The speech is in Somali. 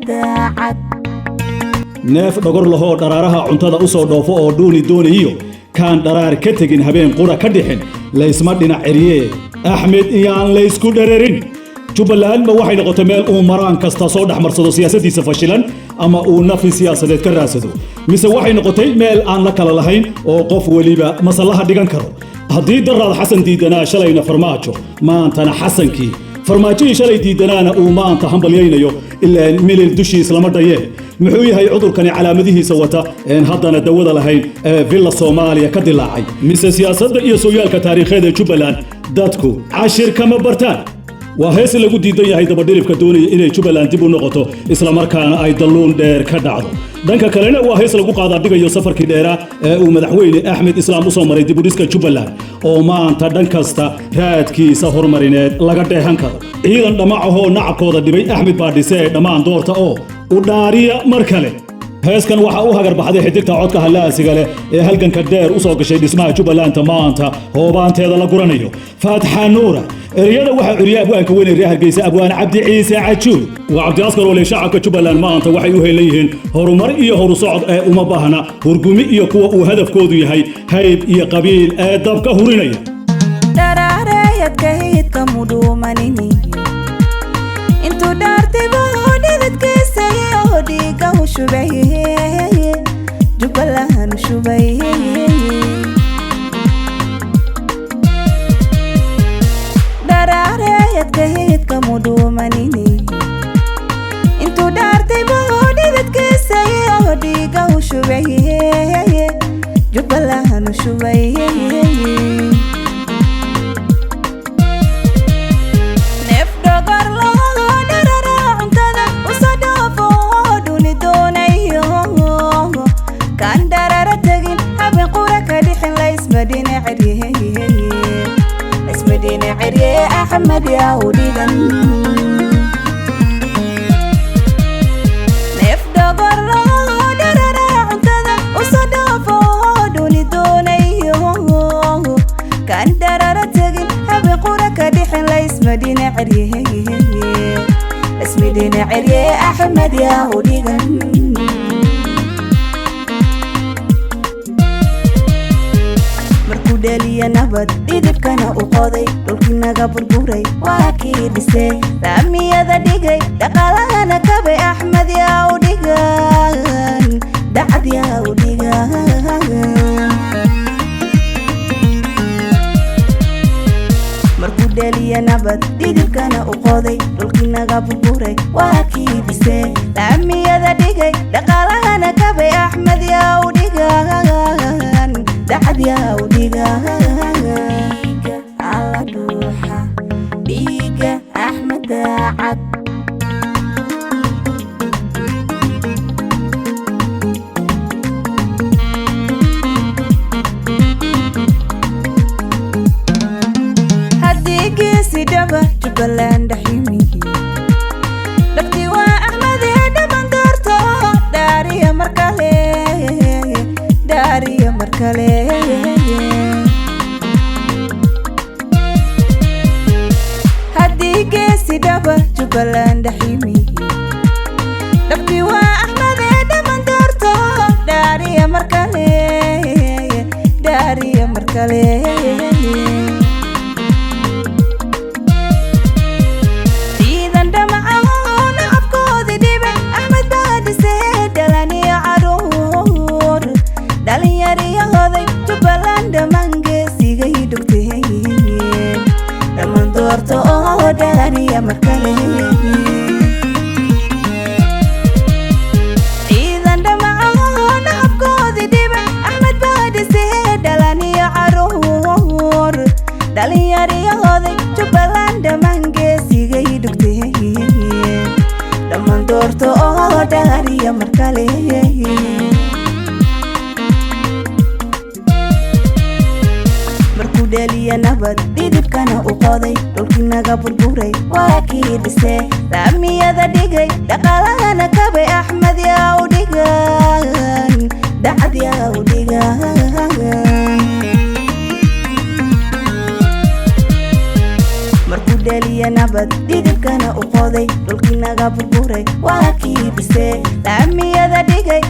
daacad neef dhogor lahoo dharaaraha cuntada u soo dhoofo oo dhuuni doonayo kaan dharaar ka tegin habeen qura ka dhixin laysma dhinac celiye axmed iyaan laysku dhararin jubbaland ma waxay noqotay meel uu maraan kasta soo dhexmarsado siyaasaddiisa fashilan ama uu nafi siyaasadeed ka raadsado mise waxay noqotay meel aan la kala lahayn oo qof weliba masallaha dhigan karo haddii daraad xasan diidanaa shalayna farmaajo maantana xasankii farmaajihii shalay diidanaana uu maanta hambalyaynayo ilaa milil dushiis lama dhayee muxuu yahay cudurkani calaamadihiisa wata een haddana dawada lahayn ee villa Soomaaliya ka dilaacay mise siyaasadda iyo sooyaalka taariikheed ee Jubbaland dadku cashir kama bartaan waa hees lagu diidan yahay dabadhilibka doonaya inay Jubbaland dib u noqoto isla markaana ay dalluun dheer ka dhacdo dhanka kalena waa hees lagu qaada dhigayo safarkii dheera ee uu madaxweyne Axmed Islaam u soo maray dib u dhiska Jubbaland oo maanta dhan kasta raadkiisa horumarineed laga dheehan karo ciidan dhamacaho nacabkooda dhibay Axmed baa dhisay dhamaan doorta oo u dhaariya mar kale heeskan waxa uu hagar baxday xidigta codka halaasiga leh ee halganka dheer u soo gashay dhismaha Jubbaland maanta hoobaanteeda la guranayo Fatxa Nuura eriyada waxa curiya abwaanka weyn ee Hargeysa abwaan Cabdi Ciise Cajuul waa Cabdi Askar oo shacabka Jubbaland maanta waxay u helayeen horumar iyo horusocod ee uma baahna hurgumi iyo kuwa uu hadafkoodu yahay hayb iyo qabiil ee dabka hurinaya daraareeyadka hidka muduumanini intuu dhaartiba dhidadkiisa iyo dhiiga u shubay Jubbaland shubay daraareeyadka hidka muduumanini intuu dhaartiba dhidadkiisa iyo dhiiga u shubay Jubbaland shubay أحمد يا وليدن نفدا برا درنا عندنا وصدفه دوني دوني كان درنا تجين حبي قرك دحين ليس مدينة عريه اسم مدينة عريه أحمد يا وليدن داليا نبض ديدب كان أقاضي لكن قبر بوري واكيد سي رامي هذا ديجي دقالنا كبي أحمد يا وديجان دعد يا وديجان مركو داليا نبض ديدب كان أقاضي لكن قبر بوري واكيد سي رامي هذا ديجي دقالنا كبي أحمد يا وديجان دعد يا وديجا على دوحة ديجا أحمد داعد هديجي سيدبا Jubbaland حيمي لبتي وأحمد هدا من دارتو داري مركالي داري مركالي هديجي سيدبا Jubbaland حيمي لبتي وأحمد هدا من دارتو داري مركالي داري مركالي داري مركلي إذا دمعنا أبقى ديبا أحمد بادي سيد دلاني عرور دالي رياضي Jubbaland مانجي سيجي دكتي لما دورتو داري مركلي داليا نبض ديدب كان أقاضي لكن قبر بوري واكيد سي رامي هذا ديجي دقالنا كبي أحمد يا وديجان دعد يا وديجان مركو dhaliya nabad dhidibkana u qoday dhulkii naga burburay waa kii dhisay laamiyada dhigay